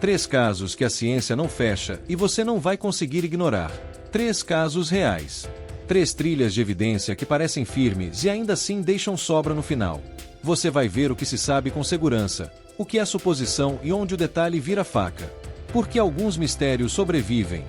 3 casos que a ciência não fecha e você não vai conseguir ignorar. 3 casos reais. 3 trilhas de evidência que parecem firmes e ainda assim deixam sobra no final. Você vai ver o que se sabe com segurança, o que é suposição e onde o detalhe vira faca. Porque alguns mistérios sobrevivem.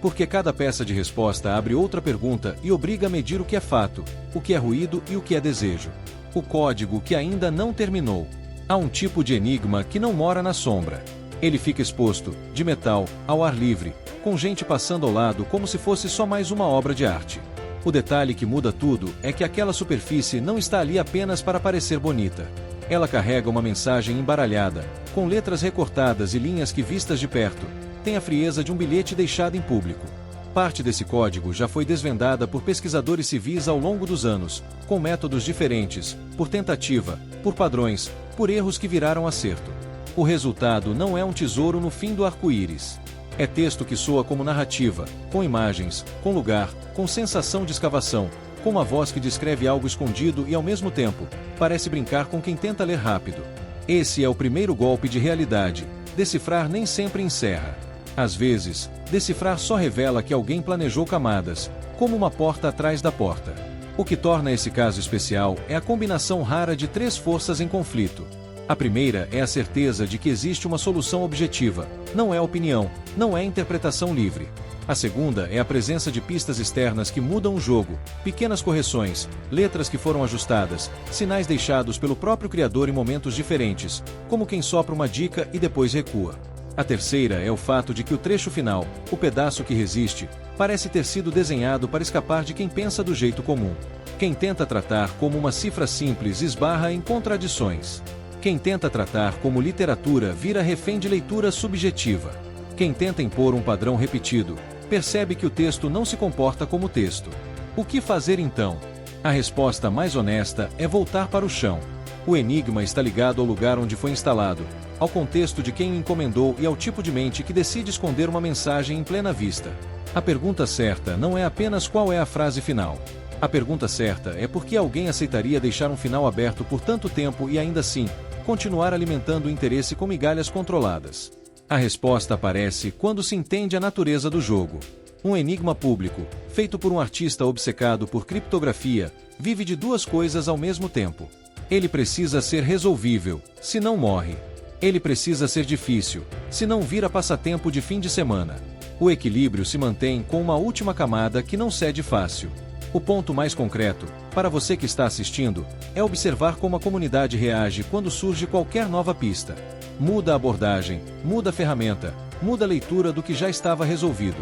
Porque cada peça de resposta abre outra pergunta e obriga a medir o que é fato, o que é ruído e o que é desejo. O código que ainda não terminou. Há um tipo de enigma que não mora na sombra. Ele fica exposto, de metal, ao ar livre, com gente passando ao lado como se fosse só mais uma obra de arte. O detalhe que muda tudo é que aquela superfície não está ali apenas para parecer bonita. Ela carrega uma mensagem embaralhada, com letras recortadas e linhas que, vistas de perto, têm a frieza de um bilhete deixado em público. Parte desse código já foi desvendada por pesquisadores civis ao longo dos anos, com métodos diferentes, por tentativa, por padrões, por erros que viraram acerto. O resultado não é um tesouro no fim do arco-íris. É texto que soa como narrativa, com imagens, com lugar, com sensação de escavação, com uma voz que descreve algo escondido e, ao mesmo tempo, parece brincar com quem tenta ler rápido. Esse é o primeiro golpe de realidade. Decifrar nem sempre encerra. Às vezes, decifrar só revela que alguém planejou camadas, como uma porta atrás da porta. O que torna esse caso especial é a combinação rara de 3 forças em conflito. A primeira é a certeza de que existe uma solução objetiva, não é opinião, não é interpretação livre. A segunda é a presença de pistas externas que mudam o jogo, pequenas correções, letras que foram ajustadas, sinais deixados pelo próprio criador em momentos diferentes, como quem sopra uma dica e depois recua. A terceira é o fato de que o trecho final, o pedaço que resiste, parece ter sido desenhado para escapar de quem pensa do jeito comum. Quem tenta tratar como uma cifra simples esbarra em contradições. Quem tenta tratar como literatura vira refém de leitura subjetiva. Quem tenta impor um padrão repetido, percebe que o texto não se comporta como texto. O que fazer então? A resposta mais honesta é voltar para o chão. O enigma está ligado ao lugar onde foi instalado, ao contexto de quem o encomendou e ao tipo de mente que decide esconder uma mensagem em plena vista. A pergunta certa não é apenas qual é a frase final. A pergunta certa é por que alguém aceitaria deixar um final aberto por tanto tempo e ainda assim, continuar alimentando o interesse com migalhas controladas. A resposta aparece quando se entende a natureza do jogo. Um enigma público, feito por um artista obcecado por criptografia, vive de 2 coisas ao mesmo tempo. Ele precisa ser resolvível, senão morre. Ele precisa ser difícil, senão vira passatempo de fim de semana. O equilíbrio se mantém com uma última camada que não cede fácil. O ponto mais concreto, para você que está assistindo, é observar como a comunidade reage quando surge qualquer nova pista. Muda a abordagem, muda a ferramenta, muda a leitura do que já estava resolvido.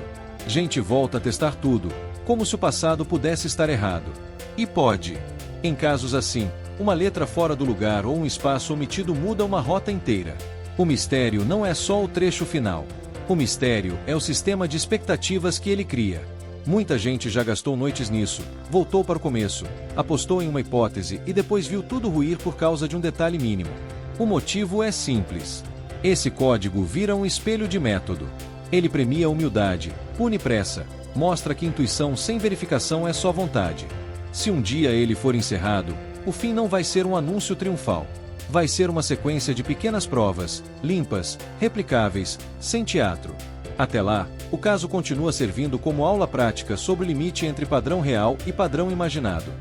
Gente volta a testar tudo, como se o passado pudesse estar errado. E pode. Em casos assim, uma letra fora do lugar ou um espaço omitido muda uma rota inteira. O mistério não é só o trecho final. O mistério é o sistema de expectativas que ele cria. Muita gente já gastou noites nisso, voltou para o começo, apostou em uma hipótese e depois viu tudo ruir por causa de um detalhe mínimo. O motivo é simples. Esse código vira um espelho de método. Ele premia a humildade, pune pressa, mostra que intuição sem verificação é só vontade. Se um dia ele for encerrado, o fim não vai ser um anúncio triunfal. Vai ser uma sequência de pequenas provas, limpas, replicáveis, sem teatro. Até lá, o caso continua servindo como aula prática sobre o limite entre padrão real e padrão imaginado.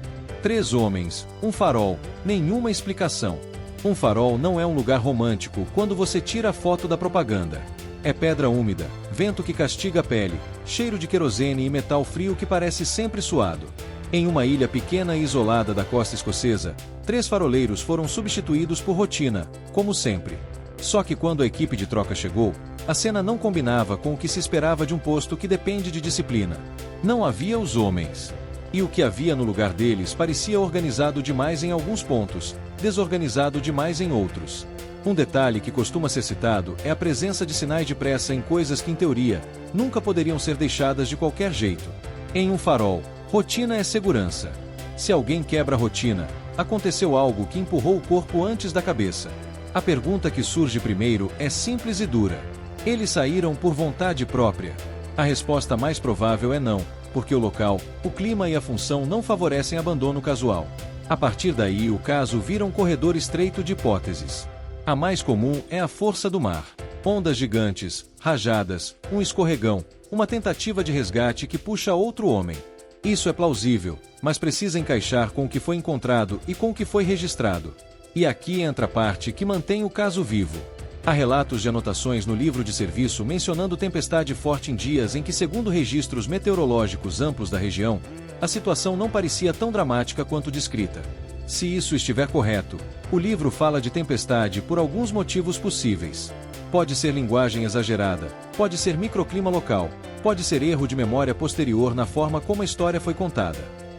3 homens, um farol, nenhuma explicação. Um farol não é um lugar romântico quando você tira a foto da propaganda. É pedra úmida, vento que castiga a pele, cheiro de querosene e metal frio que parece sempre suado. Em uma ilha pequena e isolada da costa escocesa, 3 faroleiros foram substituídos por rotina, como sempre. Só que quando a equipe de troca chegou, a cena não combinava com o que se esperava de um posto que depende de disciplina. Não havia os homens. E o que havia no lugar deles parecia organizado demais em alguns pontos, desorganizado demais em outros. Um detalhe que costuma ser citado é a presença de sinais de pressa em coisas que, em teoria, nunca poderiam ser deixadas de qualquer jeito. Em um farol, rotina é segurança. Se alguém quebra a rotina, aconteceu algo que empurrou o corpo antes da cabeça. A pergunta que surge primeiro é simples e dura. Eles saíram por vontade própria? A resposta mais provável é não, porque o local, o clima e a função não favorecem abandono casual. A partir daí o caso vira um corredor estreito de hipóteses. A mais comum é a força do mar. Ondas gigantes, rajadas, um escorregão, uma tentativa de resgate que puxa outro homem. Isso é plausível, mas precisa encaixar com o que foi encontrado e com o que foi registrado. E aqui entra a parte que mantém o caso vivo. Há relatos de anotações no livro de serviço mencionando tempestade forte em dias em que, segundo registros meteorológicos amplos da região, a situação não parecia tão dramática quanto descrita. Se isso estiver correto, o livro fala de tempestade por alguns motivos possíveis. Pode ser linguagem exagerada, pode ser microclima local, pode ser erro de memória posterior na forma como a história foi contada.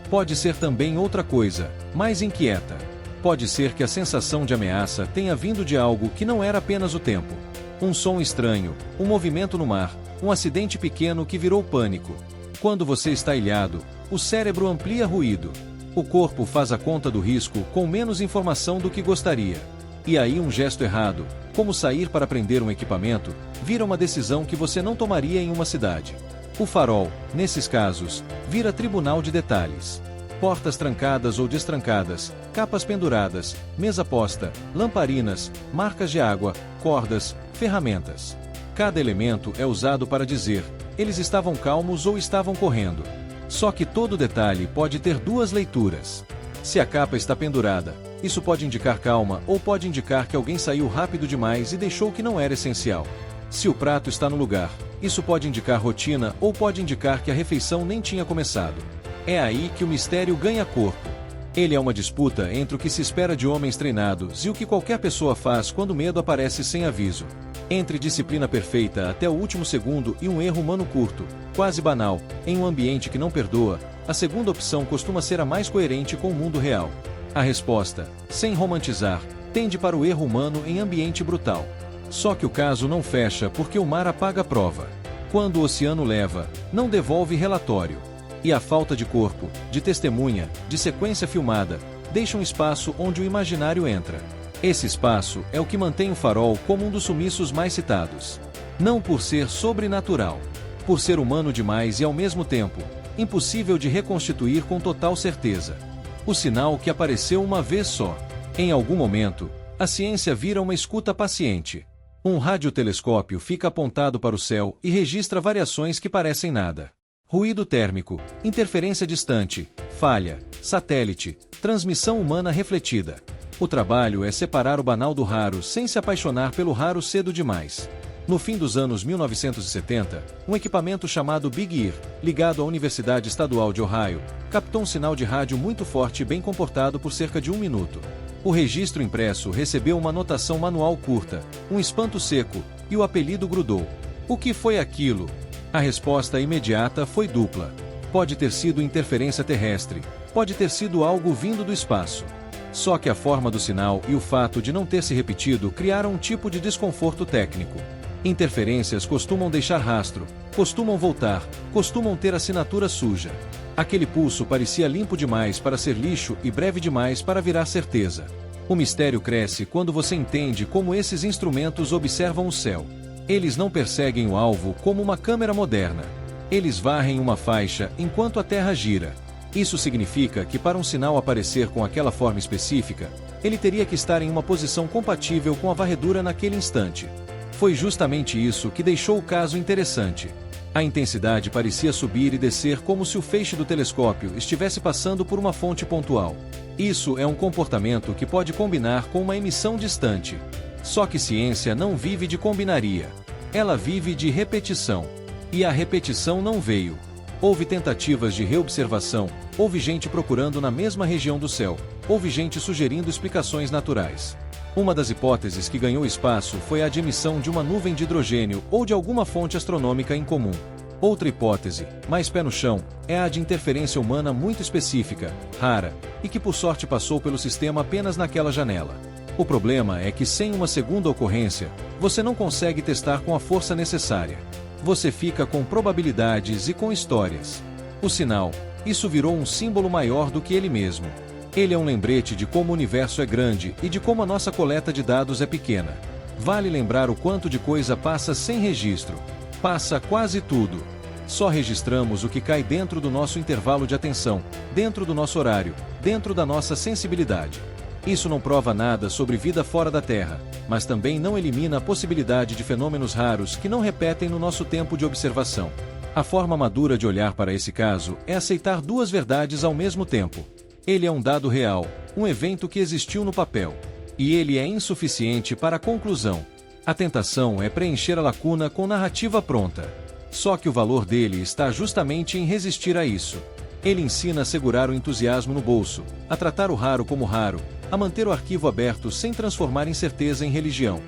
Pode ser também outra coisa, mais inquieta. Pode ser que a sensação de ameaça tenha vindo de algo que não era apenas o tempo. Um som estranho, um movimento no mar, um acidente pequeno que virou pânico. Quando você está ilhado, o cérebro amplia ruído. O corpo faz a conta do risco com menos informação do que gostaria. E aí um gesto errado, como sair para prender um equipamento, vira uma decisão que você não tomaria em uma cidade. O farol, nesses casos, vira tribunal de detalhes. Portas trancadas ou destrancadas, capas penduradas, mesa posta, lamparinas, marcas de água, cordas, ferramentas. Cada elemento é usado para dizer, eles estavam calmos ou estavam correndo. Só que todo detalhe pode ter duas leituras. Se a capa está pendurada, isso pode indicar calma ou pode indicar que alguém saiu rápido demais e deixou o que não era essencial. Se o prato está no lugar, isso pode indicar rotina ou pode indicar que a refeição nem tinha começado. É aí que o mistério ganha corpo. Ele é uma disputa entre o que se espera de homens treinados e o que qualquer pessoa faz quando o medo aparece sem aviso. Entre disciplina perfeita até o último segundo e um erro humano curto, quase banal, em um ambiente que não perdoa, a segunda opção costuma ser a mais coerente com o mundo real. A resposta, sem romantizar, tende para o erro humano em ambiente brutal. Só que o caso não fecha porque o mar apaga a prova. Quando o oceano leva, não devolve relatório. E a falta de corpo, de testemunha, de sequência filmada, deixa um espaço onde o imaginário entra. Esse espaço é o que mantém o farol como um dos sumiços mais citados. Não por ser sobrenatural, por ser humano demais e ao mesmo tempo, impossível de reconstituir com total certeza. O sinal que apareceu uma vez só. Em algum momento, a ciência vira uma escuta paciente. Um radiotelescópio fica apontado para o céu e registra variações que parecem nada. Ruído térmico, interferência distante, falha, satélite, transmissão humana refletida. O trabalho é separar o banal do raro sem se apaixonar pelo raro cedo demais. No fim dos anos 1970, um equipamento chamado Big Ear, ligado à Universidade Estadual de Ohio, captou um sinal de rádio muito forte e bem comportado por cerca de 1 minuto. O registro impresso recebeu uma anotação manual curta, um espanto seco, e o apelido grudou. O que foi aquilo? A resposta imediata foi dupla. Pode ter sido interferência terrestre, pode ter sido algo vindo do espaço. Só que a forma do sinal e o fato de não ter se repetido criaram um tipo de desconforto técnico. Interferências costumam deixar rastro, costumam voltar, costumam ter assinatura suja. Aquele pulso parecia limpo demais para ser lixo e breve demais para virar certeza. O mistério cresce quando você entende como esses instrumentos observam o céu. Eles não perseguem o alvo como uma câmera moderna. Eles varrem uma faixa enquanto a Terra gira. Isso significa que para um sinal aparecer com aquela forma específica, ele teria que estar em uma posição compatível com a varredura naquele instante. Foi justamente isso que deixou o caso interessante. A intensidade parecia subir e descer como se o feixe do telescópio estivesse passando por uma fonte pontual. Isso é um comportamento que pode combinar com uma emissão distante. Só que ciência não vive de combinaria. Ela vive de repetição. E a repetição não veio. Houve tentativas de reobservação, houve gente procurando na mesma região do céu, houve gente sugerindo explicações naturais. Uma das hipóteses que ganhou espaço foi a de emissão de uma nuvem de hidrogênio ou de alguma fonte astronômica em comum. Outra hipótese, mais pé no chão, é a de interferência humana muito específica, rara, e que por sorte passou pelo sistema apenas naquela janela. O problema é que sem uma segunda ocorrência, você não consegue testar com a força necessária. Você fica com probabilidades e com histórias. O sinal, isso virou um símbolo maior do que ele mesmo. Ele é um lembrete de como o universo é grande e de como a nossa coleta de dados é pequena. Vale lembrar o quanto de coisa passa sem registro. Passa quase tudo. Só registramos o que cai dentro do nosso intervalo de atenção, dentro do nosso horário, dentro da nossa sensibilidade. Isso não prova nada sobre vida fora da Terra, mas também não elimina a possibilidade de fenômenos raros que não repetem no nosso tempo de observação. A forma madura de olhar para esse caso é aceitar duas verdades ao mesmo tempo. Ele é um dado real, um evento que existiu no papel. E ele é insuficiente para a conclusão. A tentação é preencher a lacuna com narrativa pronta. Só que o valor dele está justamente em resistir a isso. Ele ensina a segurar o entusiasmo no bolso, a tratar o raro como raro, a manter o arquivo aberto sem transformar incerteza em religião.